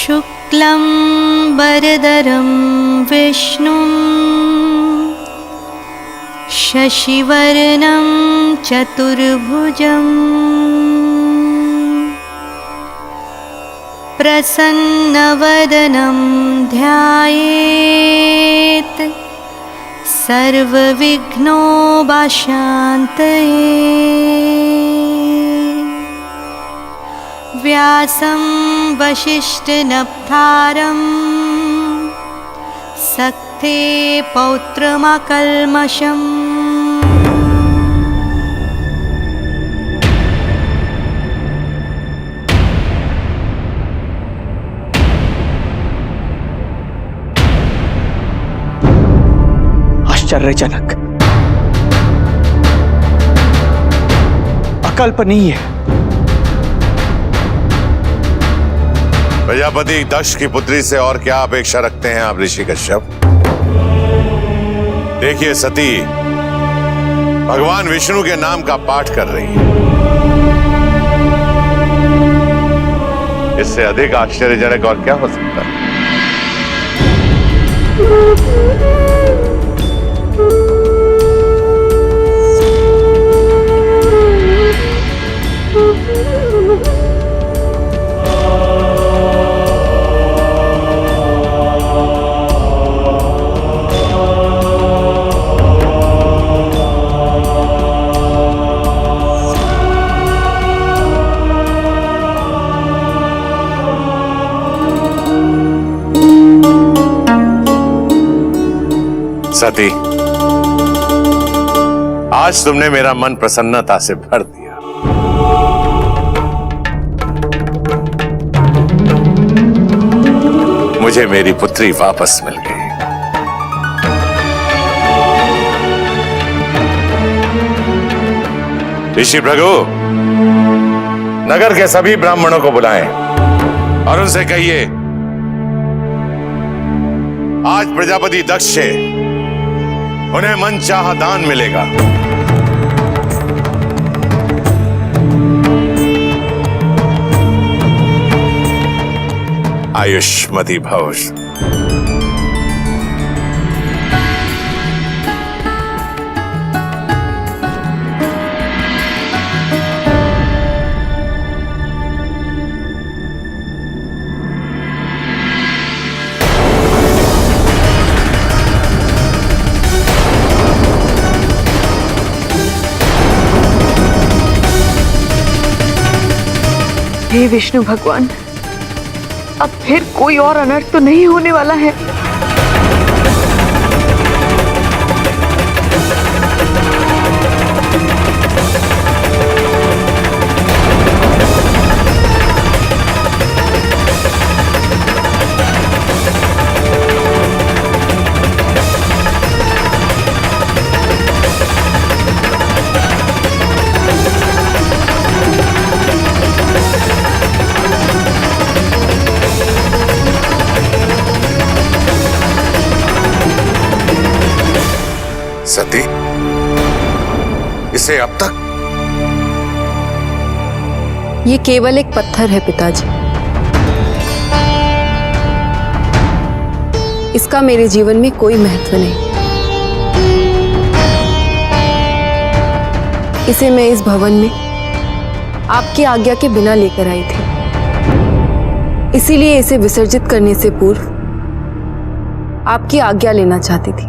शुक्लं वरदरं विष्णुं शशिवर्णं चतुर्भुजं प्रसन्नवदनं ध्यायेत् सर्वविघ्नोपशान्तये। व्यासं वसिष्ठनप्तारं सक्ते पौत्रमकल्मषम्। आश्चर्यजनक, अकल्पनीय। प्रजापति दक्ष की पुत्री से और क्या अपेक्षा रखते हैं आप ऋषि कश्यप? देखिए सती भगवान विष्णु के नाम का पाठ कर रही है। इससे अधिक आश्चर्यजनक और क्या हो सकता है? सती, आज तुमने मेरा मन प्रसन्नता से भर दिया। मुझे मेरी पुत्री वापस मिल गई। ऋषि भृगु, नगर के सभी ब्राह्मणों को बुलाएं और उनसे कहिए आज प्रजापति दक्ष से उन्हें मनचाहा दान मिलेगा। आयुष्मती भव। हे विष्णु भगवान, अब फिर कोई और अनर्थ तो नहीं होने वाला है। सती, इसे अब तक? ये केवल एक पत्थर है पिताजी। इसका मेरे जीवन में कोई महत्व नहीं। इसे मैं इस भवन में आपकी आज्ञा के बिना लेकर आई थी, इसीलिए इसे विसर्जित करने से पूर्व आपकी आज्ञा लेना चाहती थी।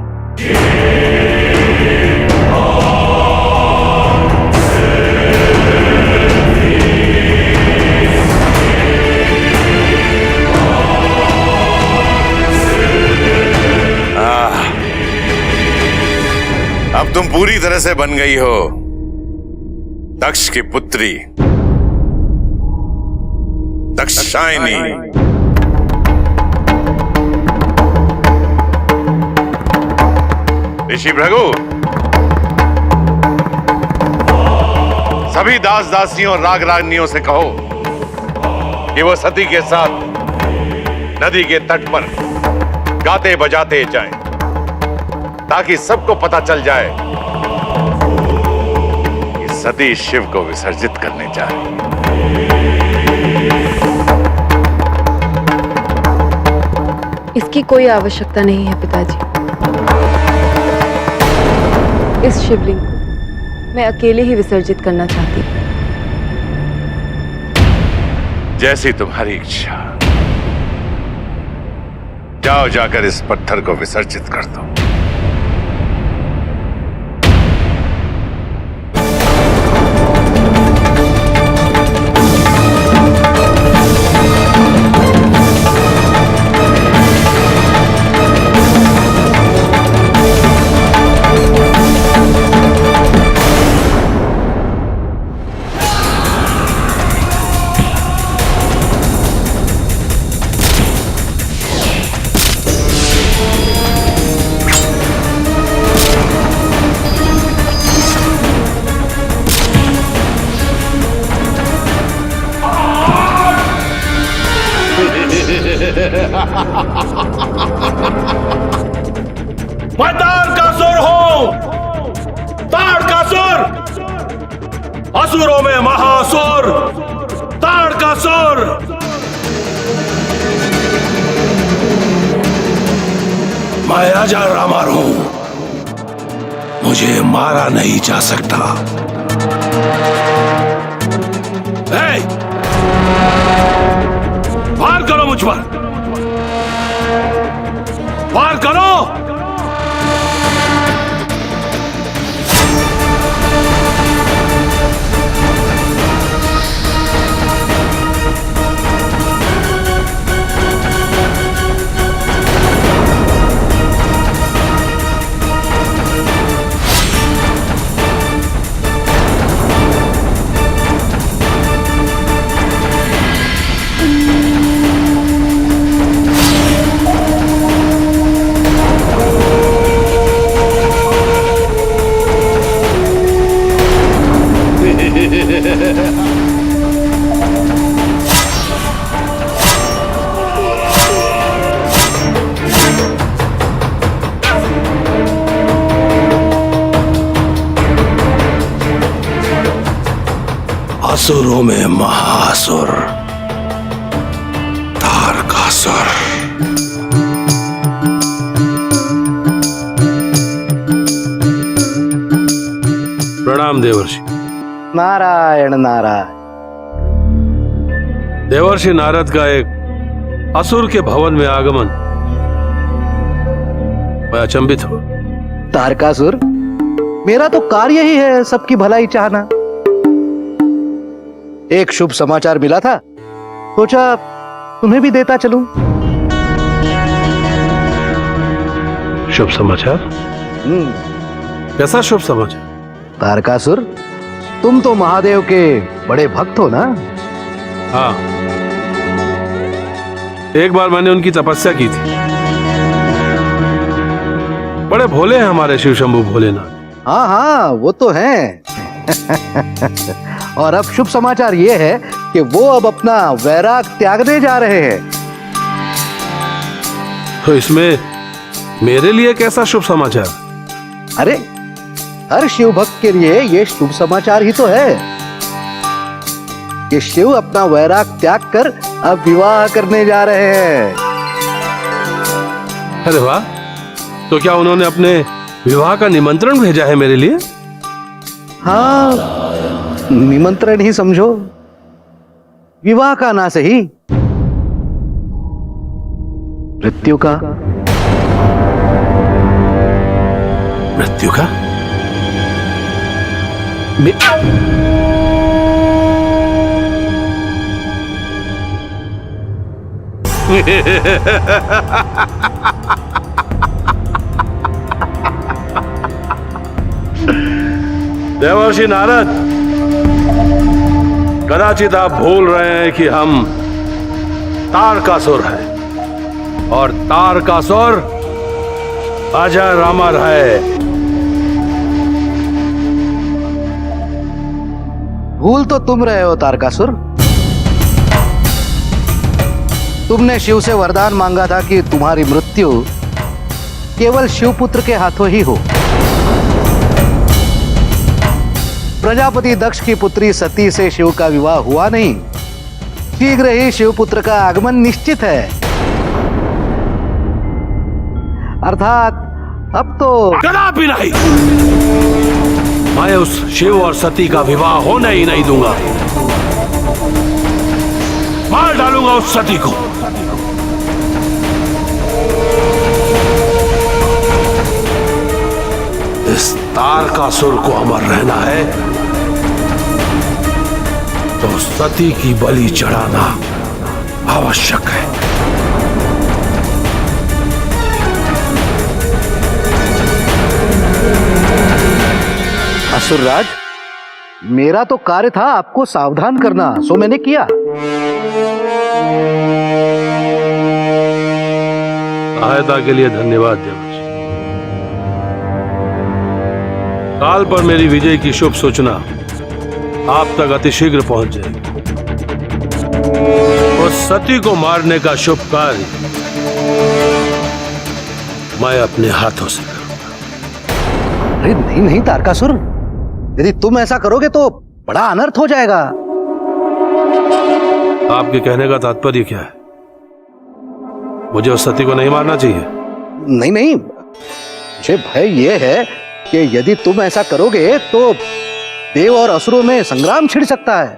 अब तुम पूरी तरह से बन गई हो दक्ष की पुत्री दक्षायनी। ऋषि भृगु, सभी दास दासियों और राग रागनियों से कहो कि वो सती के साथ नदी के तट पर गाते बजाते जाएं, ताकि सबको पता चल जाए कि सती शिव को विसर्जित करने जा रही है। इसकी कोई आवश्यकता नहीं है पिताजी। इस शिवलिंग को मैं अकेले ही विसर्जित करना चाहती हूँ। जैसी तुम्हारी इच्छा। जाओ, जाकर इस पत्थर को विसर्जित कर दो। मैं तारकासुर हूं, तारकासुर, असुरों में महासुर, तारकासुर। मैं अजर अमर हूं, मुझे मारा नहीं जा सकता। वार करो मुझ पर, वार करो। असुरों में महासुर, तारकासुर। प्रणाम देवर्षि। नारायण नारायण। देवर्षि नारद का एक असुर के भवन में आगमन, मैं अचंभित हूं। तारकासुर, मेरा तो कार्य ही है सबकी भलाई चाहना। एक शुभ समाचार मिला था, सोचा तुम्हें भी देता चलूं। शुभ समाचार? कैसा शुभ समाचार? तारकासुर, तुम तो महादेव के बड़े भक्त हो ना? हाँ, एक बार मैंने उनकी तपस्या की थी। बड़े भोले हैं हमारे शिव शंभू भोलेनाथ। हाँ हाँ, वो तो हैं। और अब शुभ समाचार ये है कि वो अब अपना वैराग त्यागने जा रहे हैं। तो इसमें मेरे लिए कैसा शुभ समाचार? अरे, हर शिव भक्त के लिए ये शुभ समाचार ही तो है कि शिव अपना वैराग त्याग कर अब विवाह करने जा रहे हैं। अरे वाह! तो क्या उन्होंने अपने विवाह का निमंत्रण भेजा है मेरे लिए? हाँ, निमंत्रण ही समझो, विवाह का ना सही, मृत्यु का। मृत्यु का? देवर्षि नारद, कदाचित आप भूल रहे हैं कि हम तारकासुर हैं और तारकासुर अजर अमर है। भूल तो तुम रहे हो तारकासुर। तुमने शिव से वरदान मांगा था कि तुम्हारी मृत्यु केवल शिवपुत्र के हाथों ही हो। प्रजापति दक्ष की पुत्री सती से शिव का विवाह हुआ नहीं। शीघ्र ही शिवपुत्र का आगमन निश्चित है। अर्थात अब तो कदापि नहीं। मैं उस शिव और सती का विवाह होने ही नहीं दूंगा। मार डालूंगा उस सती को। इस तारकासुर को अमर रहना है तो सती की बलि चढ़ाना आवश्यक है। असुरराज, मेरा तो कार्य था आपको सावधान करना, सो मैंने किया। सहायता के लिए धन्यवाद देवर्षि। काल पर मेरी विजय की शुभ सूचना आप तक अतिशीघ्र पहुंच जाएगी। उस सती को मारने का शुभ कार्य मैं अपने हाथों से करूंगा। अरे नहीं नहीं तारकासुर, यदि तुम ऐसा करोगे तो बड़ा अनर्थ हो जाएगा। आपके कहने का तात्पर्य क्या है? मुझे उस सती को नहीं मारना चाहिए? नहीं नहीं, मुझे भय यह है कि यदि तुम ऐसा करोगे तो देव और असुरों में संग्राम छिड़ सकता है।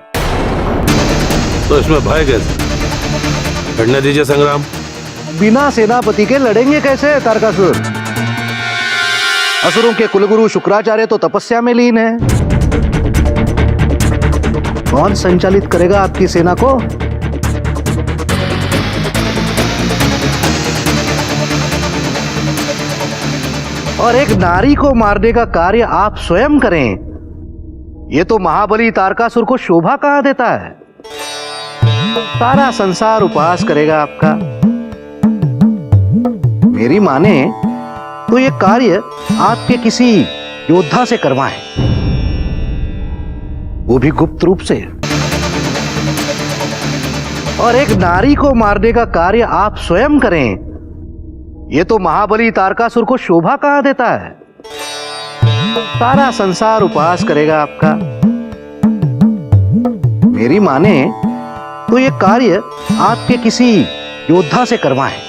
तो इसमें भय कैसे? लड़ने दीजिए संग्राम। बिना सेनापति के लड़ेंगे कैसे तारकासुर? असुरों के कुलगुरु शुक्राचार्य तो तपस्या में लीन है। कौन संचालित करेगा आपकी सेना को? और एक नारी को मारने का कार्य आप स्वयं करें, यह तो महाबली तारकासुर को शोभा कहां देता है। सारा संसार उपहास करेगा आपका। मेरी माने तो यह कार्य आपके किसी योद्धा से करवाएं, वो भी गुप्त रूप से। और एक नारी को मारने का कार्य आप स्वयं करें, यह तो महाबली तारकासुर को शोभा कहां देता है। सारा संसार उपहास करेगा आपका। मेरी माने तो यह कार्य आपके किसी योद्धा से करवाएं,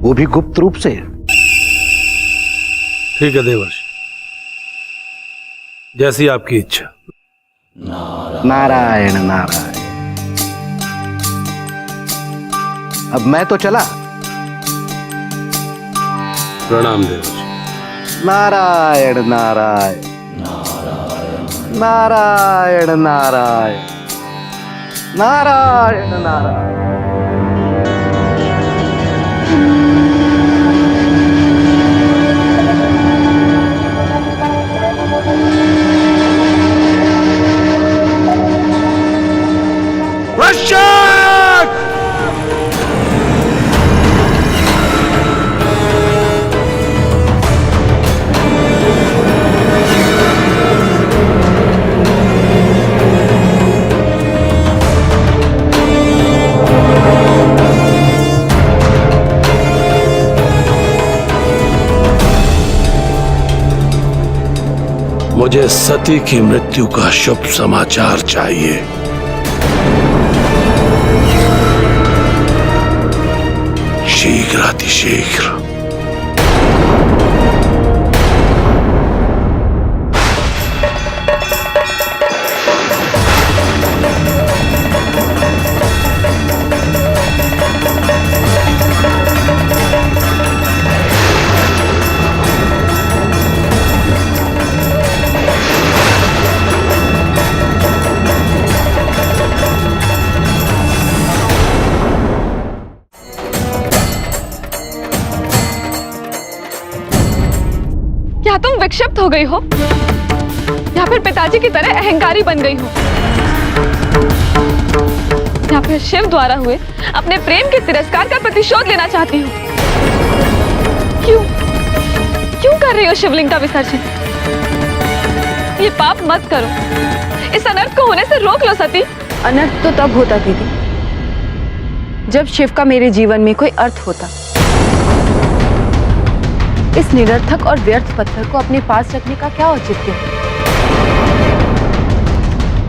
वो भी गुप्त रूप से। ठीक है देवर्षि, जैसी आपकी इच्छा। नारायण नारायण। अब मैं तो चला। प्रणाम देवर्षि। नारायण नारायण नारायण नारायण नारायण नारायण। मुझे सती की मृत्यु का शुभ समाचार चाहिए। शीघ्रातिशीघ्र। क्या तुम विक्षिप्त हो गई हो या फिर पिताजी की तरह अहंकारी बन गई हो, या फिर शिव द्वारा हुए अपने प्रेम के तिरस्कार का प्रतिशोध लेना चाहती हो? क्यों क्यों कर रही हो शिवलिंग का विसर्जन? ये पाप मत करो, इस अनर्थ को होने से रोक लो सती। अनर्थ तो तब होता दीदी जब शिव का मेरे जीवन में कोई अर्थ होता। इस निरर्थक और व्यर्थ पत्थर को अपने पास रखने का क्या औचित्य है?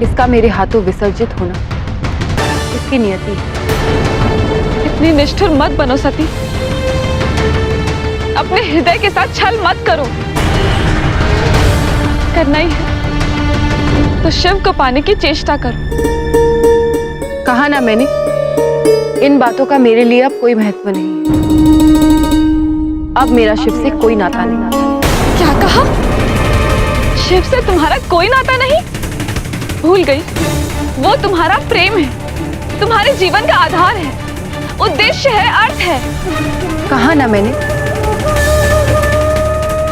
इसका मेरे हाथों विसर्जित होना इसकी नियति है। इतनी निष्ठुर मत बनो सती। अपने हृदय के साथ छल मत करो। करना ही है तो शिव को पाने की चेष्टा करो। कहा ना मैंने, इन बातों का मेरे लिए अब कोई महत्व नहीं है। अब मेरा शिव से कोई नाता नहीं। क्या कहा? शिव से तुम्हारा कोई नाता नहीं? भूल गई, वो तुम्हारा प्रेम है, तुम्हारे जीवन का आधार है, उद्देश्य है, अर्थ है। कहा ना मैंने,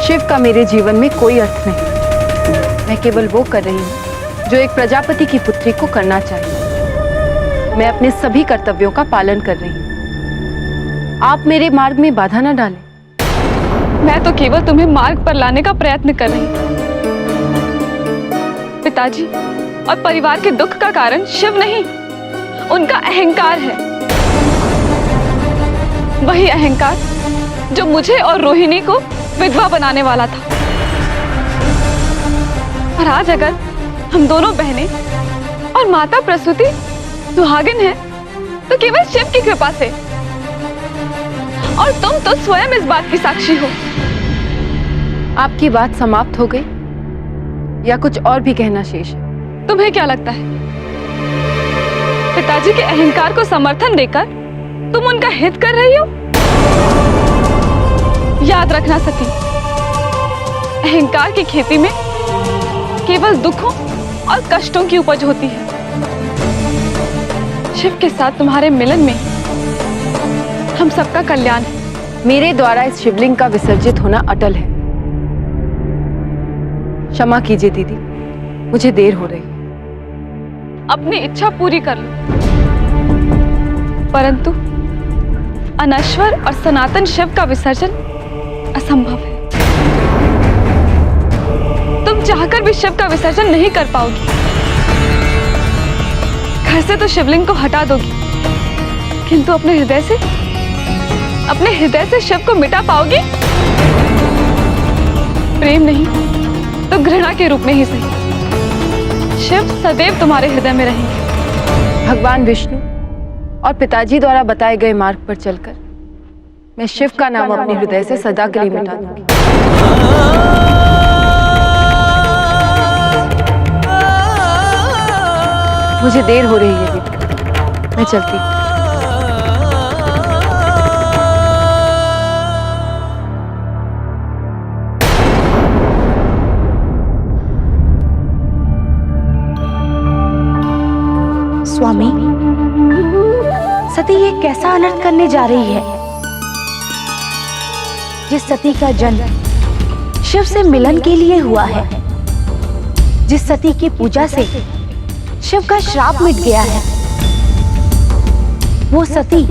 शिव का मेरे जीवन में कोई अर्थ नहीं। मैं केवल वो कर रही हूँ जो एक प्रजापति की पुत्री को करना चाहिए। मैं अपने सभी कर्तव्यों का पालन कर रही हूँ। आप मेरे मार्ग में बाधा ना डालें। मैं तो केवल तुम्हें मार्ग पर लाने का प्रयत्न कर रही हूँ। पिताजी और परिवार के दुख का कारण शिव नहीं, उनका अहंकार है। वही अहंकार जो मुझे और रोहिणी को विधवा बनाने वाला था। और आज अगर हम दोनों बहनें और माता प्रसूति सुहागिन है तो केवल शिव की कृपा से। और तुम तो स्वयं इस बात की साक्षी हो। आपकी बात समाप्त हो गई या कुछ और भी कहना शेष है? तुम्हें क्या लगता है पिताजी के अहंकार को समर्थन देकर तुम उनका हित कर रही हो? याद रखना सती, अहंकार की खेती में केवल दुखों और कष्टों की उपज होती है। शिव के साथ तुम्हारे मिलन में हम सबका कल्याण है। मेरे द्वारा इस शिवलिंग का विसर्जित होना अटल है। क्षमा कीजिए दीदी, मुझे देर हो रही है। अपनी इच्छा पूरी कर लो, परंतु अनश्वर और सनातन शिव का विसर्जन असंभव है। तुम चाहकर भी शिव का विसर्जन नहीं कर पाओगी। घर से तो शिवलिंग को हटा दोगी, किंतु अपने हृदय से शिव को मिटा पाओगी? प्रेम नहीं तो घृणा के रूप में ही सही, शिव सदैव तुम्हारे हृदय में रहेंगे। भगवान विष्णु और पिताजी द्वारा बताए गए मार्ग पर चलकर मैं शिव का नाम अपने हृदय से सदा के लिए मिटा दूंगी। मुझे देर हो रही है दीदी, मैं चलती हूँ। स्वामी, सती ये कैसा अनर्थ करने जा रही है? जिस सती का जन्म शिव से मिलन के लिए हुआ है, जिस सती की पूजा से शिव का श्राप मिट गया है, वो सती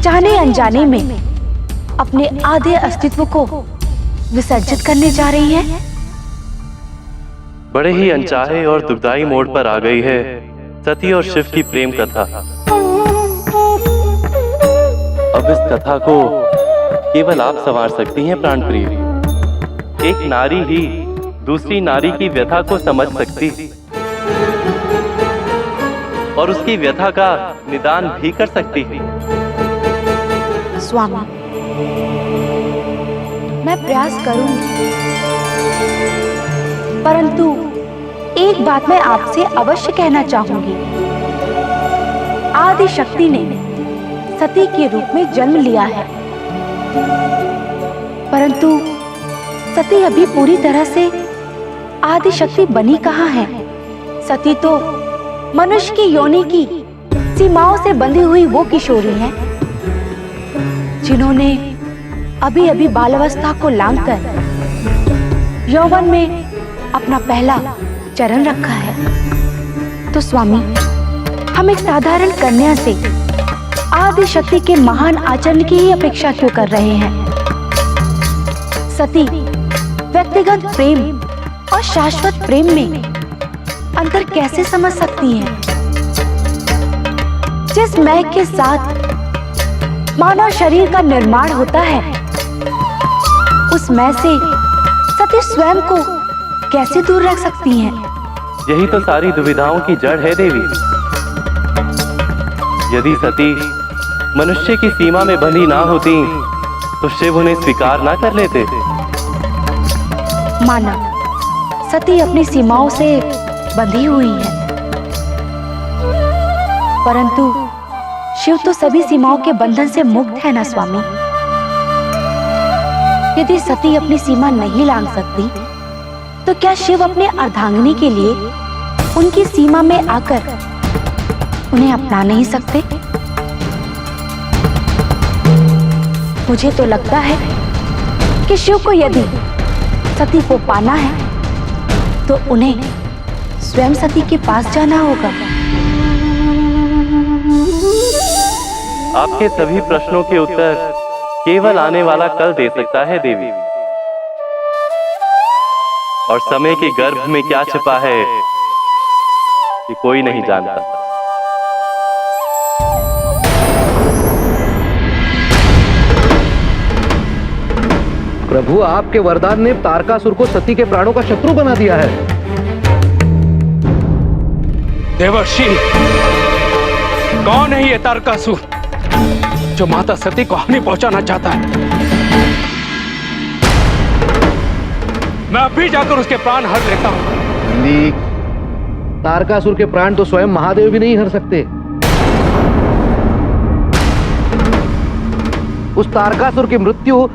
जाने अनजाने में अपने आधे अस्तित्व को विसर्जित करने जा रही है। बड़े ही अनचाहे और दुखदाई मोड़ पर आ गई है सती और शिव की प्रेम कथा। अब इस कथा को केवल आप संवार सकती हैं प्राण प्रिय। एक नारी ही दूसरी नारी की व्यथा को समझ सकती और उसकी व्यथा का निदान भी कर सकती है। स्वामी, मैं प्रयास करूंगी, परंतु एक बात मैं आपसे अवश्य कहना चाहूंगी। आदि शक्ति ने सती के रूप में जन्म लिया है, परंतु सती अभी पूरी तरह से आदि शक्ति बनी कहाँ है। सती तो मनुष्य की योनि की सीमाओं से बंधी हुई वो किशोरी हैं, जिन्होंने अभी अभी बालावस्था को लांघकर यौवन में अपना पहला चरण रखा है। तो स्वामी, हम एक साधारण कन्या से आदि शक्ति के महान आचरण की ही अपेक्षा क्यों कर रहे हैं? सती व्यक्तिगत प्रेम और शाश्वत प्रेम में अंतर कैसे समझ सकती हैं? जिस मय के साथ मानव शरीर का निर्माण होता है, उस मय से सती स्वयं को कैसे दूर रख सकती हैं? यही तो सारी दुविधाओं की जड़ है देवी। यदि सती मनुष्य की सीमा में बंधी ना होती तो शिव उन्हें स्वीकार ना कर लेते। माना सती अपनी सीमाओं से बंधी हुई है, परंतु शिव तो सभी सीमाओं के बंधन से मुक्त है ना स्वामी। यदि सती अपनी सीमा नहीं लांघ सकती, तो क्या शिव अपने अर्धांगिनी के लिए उनकी सीमा में आकर उन्हें अपना नहीं सकते? मुझे तो लगता है कि शिव को यदि सती को पाना है, तो उन्हें स्वयं सती के पास जाना होगा। आपके सभी प्रश्नों के उत्तर केवल आने वाला कल दे सकता है देवी, और समय के गर्भ में क्या छिपा है ये कोई नहीं जानता। प्रभु, आपके वरदान ने तारकासुर को सती के प्राणों का शत्रु बना दिया है। देवर्षि, कौन है ये तारकासुर जो माता सती को हानि पहुंचाना चाहता है? मैं अभी जाकर उसके प्राण हर लेता हूं। नंदी, तारकासुर के प्राण तो स्वयं महादेव भी नहीं हर सकते। उस तारकासुर की मृत्यु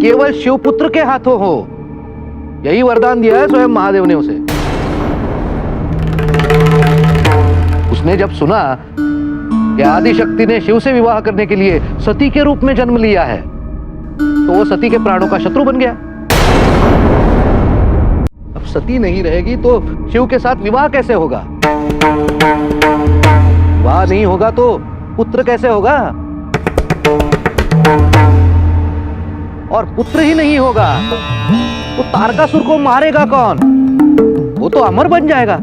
केवल शिवपुत्र के हाथों हो, यही वरदान दिया है स्वयं महादेव ने उसे। उसने जब सुना कि आदिशक्ति ने शिव से विवाह करने के लिए सती के रूप में जन्म लिया है, तो वो सती के प्राणों का शत्रु बन गया। अब सती नहीं रहेगी तो शिव के साथ विवाह कैसे होगा? विवाह नहीं होगा तो पुत्र कैसे होगा? और पुत्र ही नहीं होगा तो तारकासुर को मारेगा कौन? वो तो अमर बन जाएगा।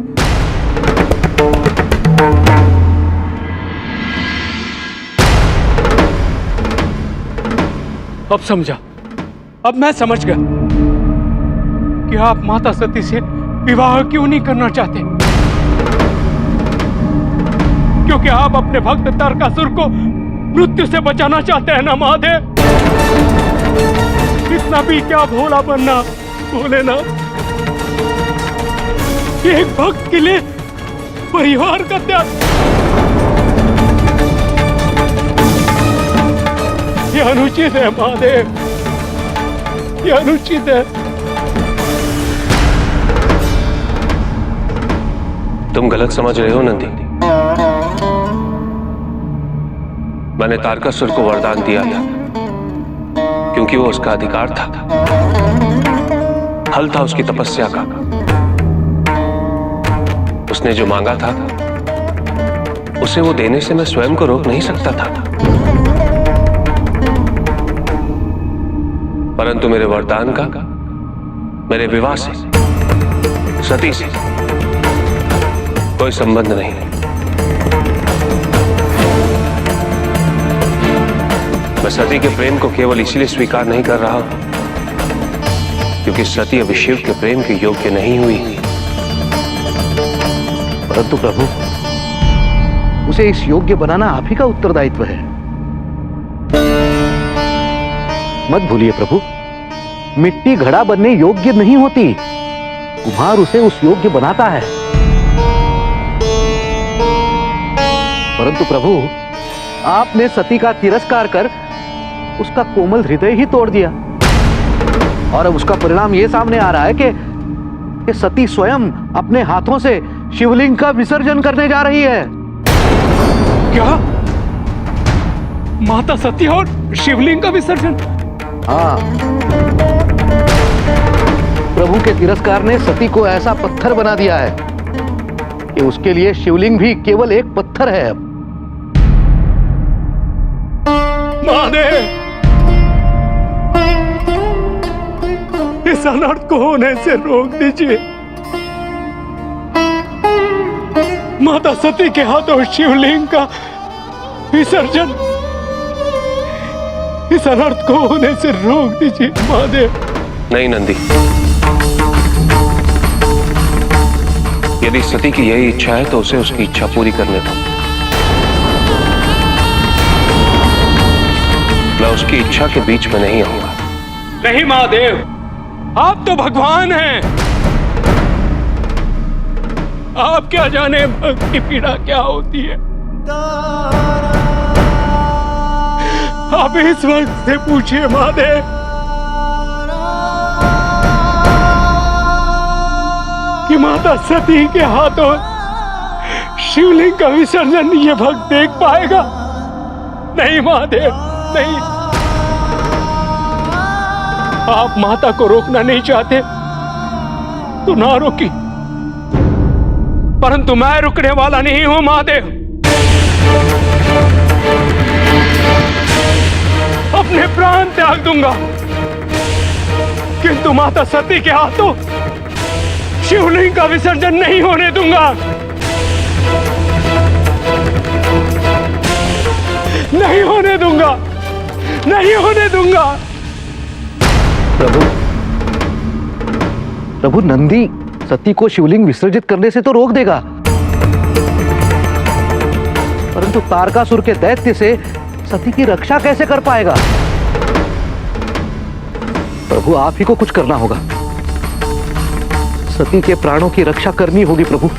अब समझा, अब मैं समझ गया कि आप माता सती से विवाह क्यों नहीं करना चाहते, क्योंकि आप अपने भक्त तारकासुर को मृत्यु से बचाना चाहते हैं ना महादेव। इतना भी क्या भोला बनना, बोले ना, एक भक्त के लिए परिवार का त्याग, ये अनुचित है महादेव, ये अनुचित है। तुम गलत समझ रहे हो नंदी। मैंने तारकासुर को वरदान दिया था क्योंकि वो उसका अधिकार था, हल था उसकी तपस्या का। उसने जो मांगा था उसे वो देने से मैं स्वयं को रोक नहीं सकता था, परंतु मेरे वरदान का मेरे विवाह से, सती से कोई संबंध नहीं। मैं सती के प्रेम को केवल इसलिए स्वीकार नहीं कर रहा क्योंकि सती अभी शिव के प्रेम के योग्य नहीं हुई। परंतु प्रभु, उसे इस योग्य बनाना आप ही का उत्तरदायित्व है। मत भूलिए प्रभु, मिट्टी घड़ा बनने योग्य नहीं होती, कुम्हार उसे उस योग्य बनाता है। परंतु प्रभु, आपने सती का तिरस्कार कर उसका कोमल हृदय ही तोड़ दिया, और अब उसका परिणाम यह सामने आ रहा है कि सती स्वयं अपने हाथों से शिवलिंग का विसर्जन करने जा रही है। क्या? माता सती और शिवलिंग का विसर्जन? हाँ, प्रभु के तिरस्कार ने सती को ऐसा पत्थर बना दिया है कि उसके लिए शिवलिंग भी केवल एक पत्थर है। अब महादेव, इस अनर्थ को होने से रोक दीजिए। माता सती के हाथों शिवलिंग का विसर्जन इस अनर्थ को होने से रोक दीजिए महादेव। नहीं नंदी, यदि सती की यही इच्छा है तो उसे उसकी इच्छा पूरी करने दो। मैं उसकी इच्छा के बीच में नहीं आऊंगा। नहीं महादेव, आप तो भगवान हैं। आप क्या जाने भक्त की पीड़ा क्या होती है। आप इस वक्त से पूछिए महादेव कि माता सती के हाथों शिवलिंग का विसर्जन ये भक्त देख पाएगा? नहीं महादेव, नहीं। आप माता को रोकना नहीं चाहते तो ना रोकी, परंतु मैं रुकने वाला नहीं हूं महादेव। अपने प्राण त्याग दूंगा, किंतु माता सती के हाथों शिवलिंग का विसर्जन नहीं होने दूंगा। नहीं होने दूंगा, नहीं होने दूंगा। प्रभु, प्रभु, नंदी सती को शिवलिंग विसर्जित करने से तो रोक देगा, परंतु तारकासुर के दैत्य से सती की रक्षा कैसे कर पाएगा? प्रभु, आप ही को कुछ करना होगा। सती के प्राणों की रक्षा करनी होगी प्रभु।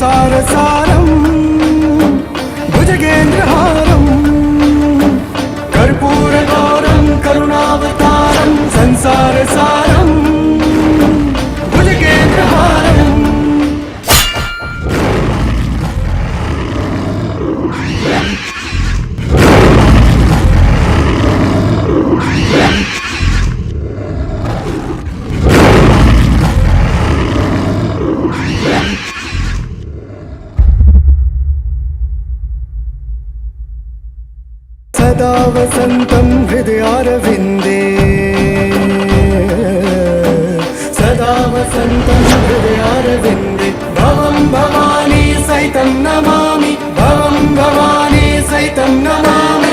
संसार सारम भुजगेन्द्रहारम कर्पूर गौरम करुणावतारम संसार सारम भुजगेन्द्रहारम। सदा वसन्तं हृदयारविन्दे सदा वसन्तं हृदयारविन्दे भवं भवानी सहितं नमामि भवं भवानी सहितं नमामि।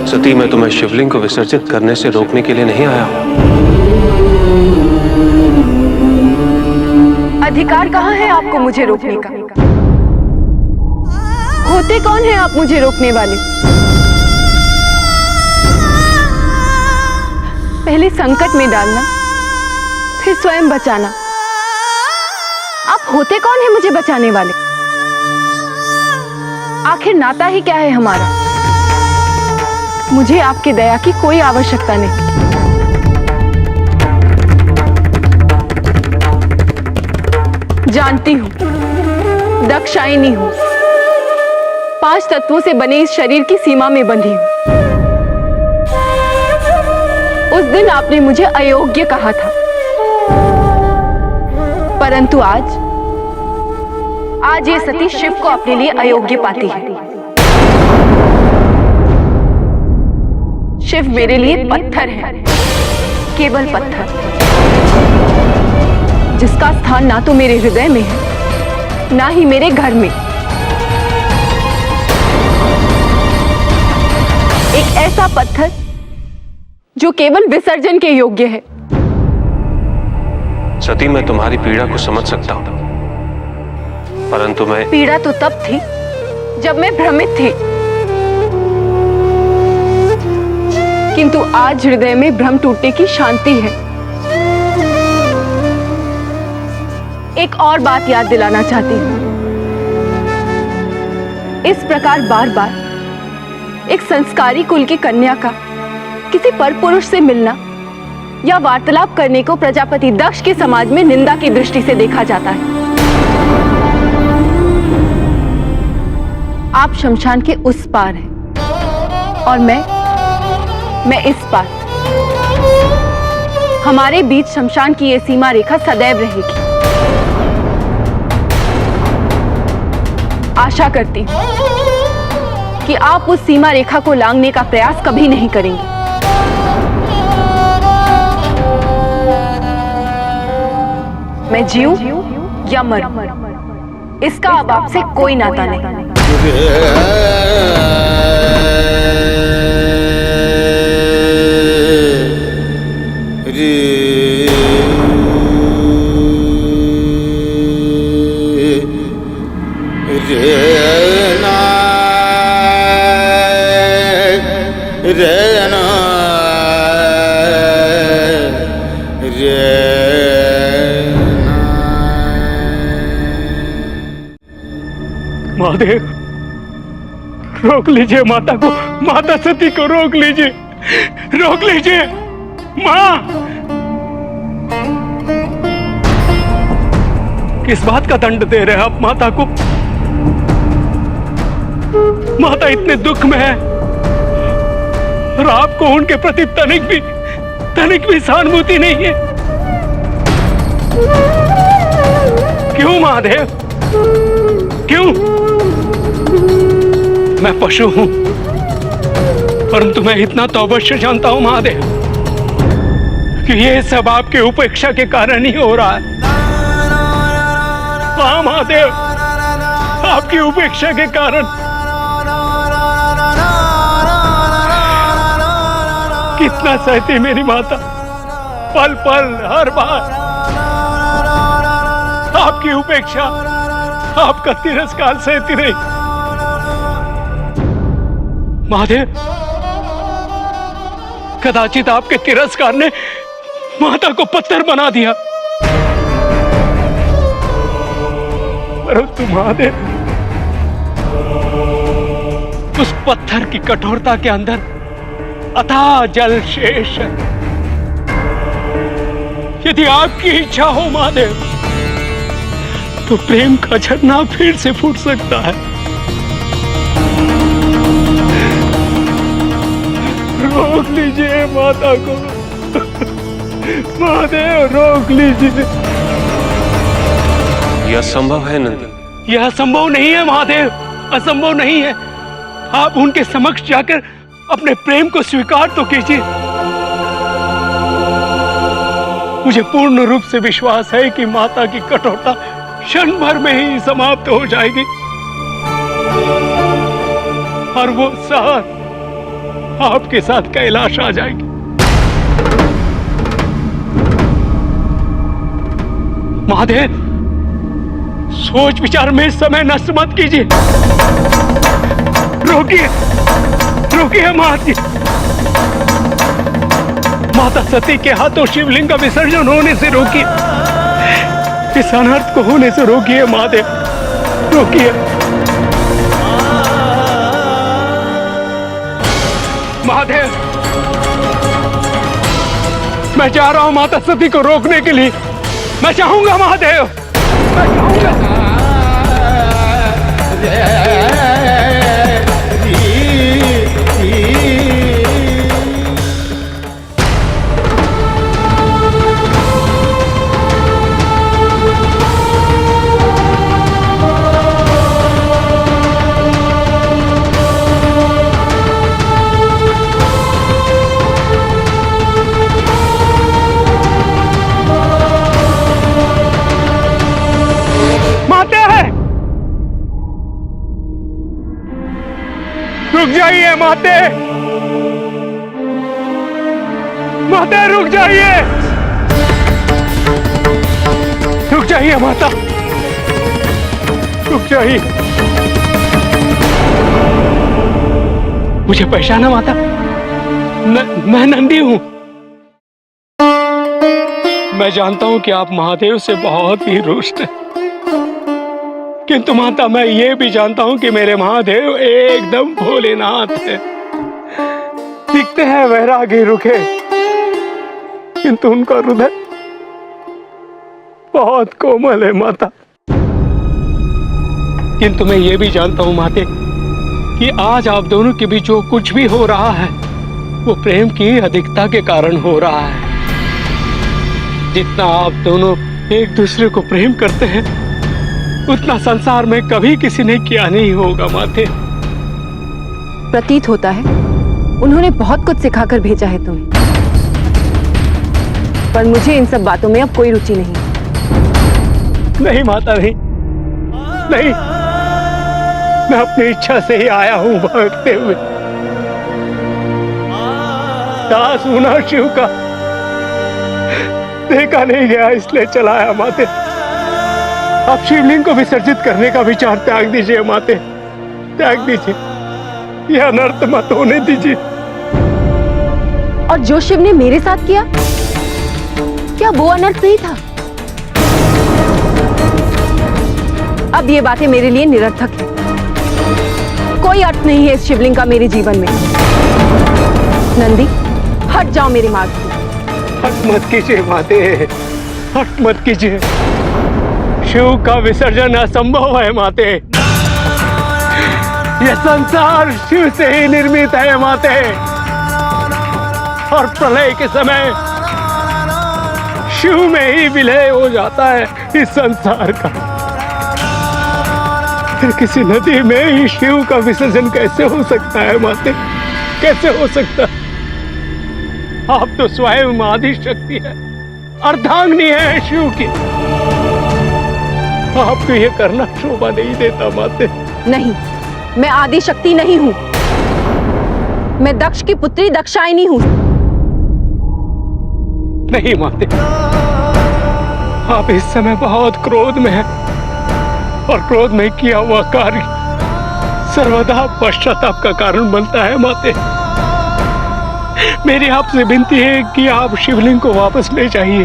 सती, मैं तुम्हें शिवलिंग को विसर्जित करने से रोकने के लिए नहीं आया। अधिकार कहाँ है आपको मुझे रोकने का? होते कौन है आप मुझे रोकने वाले? पहले संकट में डालना, फिर स्वयं बचाना। आप होते कौन है मुझे बचाने वाले? आखिर नाता ही क्या है हमारा? मुझे आपकी दया की कोई आवश्यकता नहीं। जानती हूं, दक्षायनी हूं, 5 तत्वों से बने इस शरीर की सीमा में बंधी हूं। उस दिन आपने मुझे अयोग्य कहा था, परंतु आज ये सती शिव को अपने लिए अयोग्य पाती है। शिव मेरे लिए पत्थर है, केवल पत्थर, जिसका स्थान ना तो मेरे हृदय में है, ना ही मेरे घर में। एक ऐसा पत्थर जो केवल विसर्जन के योग्य है। सती, मैं तुम्हारी पीड़ा को समझ सकता हूं, परंतु मैं पीड़ा तो तब थी जब मैं भ्रमित थी, किंतु आज हृदय में भ्रम टूटने की शांति है। एक और बात याद दिलाना चाहती हूं। इस प्रकार बार बार एक संस्कारी कुल की कन्या का किसी परपुरुष से मिलना या वार्तालाप करने को प्रजापति दक्ष के समाज में निंदा की दृष्टि से देखा जाता है। आप शमशान के उस पार हैं और मैं इस पार। हमारे बीच शमशान की यह सीमा रेखा सदैव रहेगी। आशा करती हूं कि आप उस सीमा रेखा को लांघने का प्रयास कभी नहीं करेंगे। मैं जीऊं या मरूं, इसका अब आपसे कोई नाता नहीं। महादेव, रोक लीजिए माता को, माता सती को रोक लीजिए, रोक लीजिए। माँ, किस बात का दंड दे रहे हैं आप माता को? माता इतने दुख में है और आपको उनके प्रति तनिक भी सहानुभूति नहीं है। क्यों महादेव, क्यों? मैं पशु हूं, परंतु मैं इतना तो अवश्य जानता हूं महादेव कि ये सब आपके उपेक्षा के कारण ही हो रहा है। हाँ महादेव, आपकी उपेक्षा के कारण कितना सहती मेरी माता, पल पल हर बार आपकी उपेक्षा, आपका तिरस्कार सहती रही। महादेव, कदाचित आपके तिरस्कार ने माता को पत्थर बना दिया, परंतु महादेव, उस पत्थर की कठोरता के अंदर अथाह जल शेष है। यदि आपकी इच्छा हो महादेव, तो प्रेम का झरना फिर से फूट सकता है। रोक लीजिए माता को, महादेव रोक लीजिए। यह असंभव है नंदी। यह असंभव नहीं है महादेव, असंभव नहीं है। आप उनके समक्ष जाकर अपने प्रेम को स्वीकार तो कीजिए। मुझे पूर्ण रूप से विश्वास है कि माता की कठोरता क्षण भर में ही समाप्त हो जाएगी और वो साथ आपके साथ कैलाश आ जाएगी। महादेव, सोच विचार में समय नष्ट मत कीजिए। रोकिए, रोकिए महाजी। माता सती के हाथों शिवलिंग का विसर्जन होने से रोकिए, इस अनर्थ को होने से रोकिए महादेव, रोकिए। महादेव, मैं जा रहा हूं माता सती को रोकने के लिए। मैं चाहूंगा महादेव, मैं चाहूंगा। रुक जाइए माते, माता रुक जाइए, रुक जाइए माता, रुक जाइए। मुझे पहचाना माता? मैं नंदी हूं। मैं जानता हूं कि आप महादेव से बहुत ही रुष्ट हैं, किंतु माता मैं ये भी जानता हूं कि मेरे महादेव एकदम भोलेनाथ है। दिखते हैं वैरागी रुखे, किंतु उनका हृदय बहुत कोमल है माता। किंतु मैं ये भी जानता हूं माते कि आज आप दोनों के बीच जो कुछ भी हो रहा है वो प्रेम की अधिकता के कारण हो रहा है। जितना आप दोनों एक दूसरे को प्रेम करते हैं उतना संसार में कभी किसी ने किया नहीं होगा माते। प्रतीत होता है उन्होंने बहुत कुछ सिखाकर भेजा है तुम्हें, पर मुझे इन सब बातों में अब कोई रुचि नहीं। नहीं माता, नहीं नहीं, मैं अपनी इच्छा से ही आया हूं भागते हुए। दास होना शिव का देखा नहीं गया इसलिए चलाया माते। आप शिवलिंग को विसर्जित करने का विचार त्याग दीजिए माते, त्याग दीजिए, यह अनर्थ मत होने दीजिए। और जो शिव ने मेरे साथ किया, क्या वो अनर्थ नहीं था? अब ये बातें मेरे लिए निरर्थक है। कोई अर्थ नहीं है इस शिवलिंग का मेरे जीवन में। नंदी, हट जाओ मेरे मार्ग से। हट मत कीजिए माते, हट मत कीजिए। शिव का विसर्जन असंभव है माते। यह संसार शिव से ही निर्मित है माते, और प्रलय के समय शिव में ही विलय हो जाता है इस संसार का। फिर किसी नदी में ही शिव का विसर्जन कैसे हो सकता है माते, कैसे हो सकता? आप तो स्वयं आदि शक्ति है, अर्धांगिनी है शिव की। आपको ये करना शोभा नहीं देता माते। नहीं, मैं आदि शक्ति नहीं हूं। मैं दक्ष की पुत्री दक्षायनी हूं। नहीं माते, आप इस समय बहुत क्रोध में हैं और क्रोध में किया हुआ कार्य सर्वदा पश्चाताप का कारण बनता है माते। मेरी आपसे विनती है कि आप शिवलिंग को वापस ले जाइए।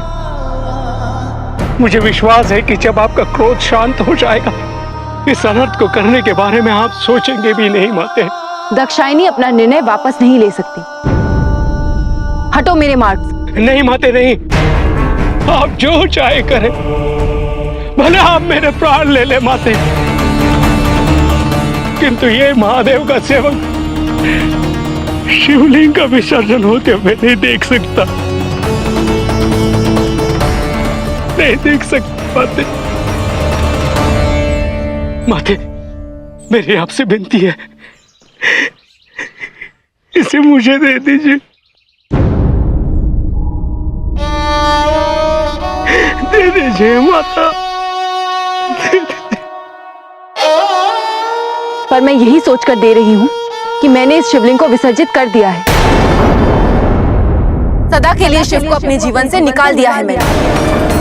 मुझे विश्वास है कि जब आपका क्रोध शांत हो जाएगा, इस अनर्थ को करने के बारे में आप सोचेंगे भी नहीं माते। दाक्षायणी अपना निर्णय वापस नहीं ले सकती। हटो मेरे मार्ग से। नहीं माते नहीं, आप जो चाहे करें, भले आप मेरे प्राण ले ले माते, किंतु ये महादेव का सेवक शिवलिंग का विसर्जन होते हुए नहीं देख सकता, नहीं देख सकता माते। माते, मेरी आपसे विनती है, इसे मुझे दे दीजिए, दे दीजिए माता, दे दीजिए। पर मैं यही सोचकर दे रही हूँ कि मैंने इस शिवलिंग को विसर्जित कर दिया है। सदा के लिए शिव को अपने जीवन से निकाल दिया है मैंने।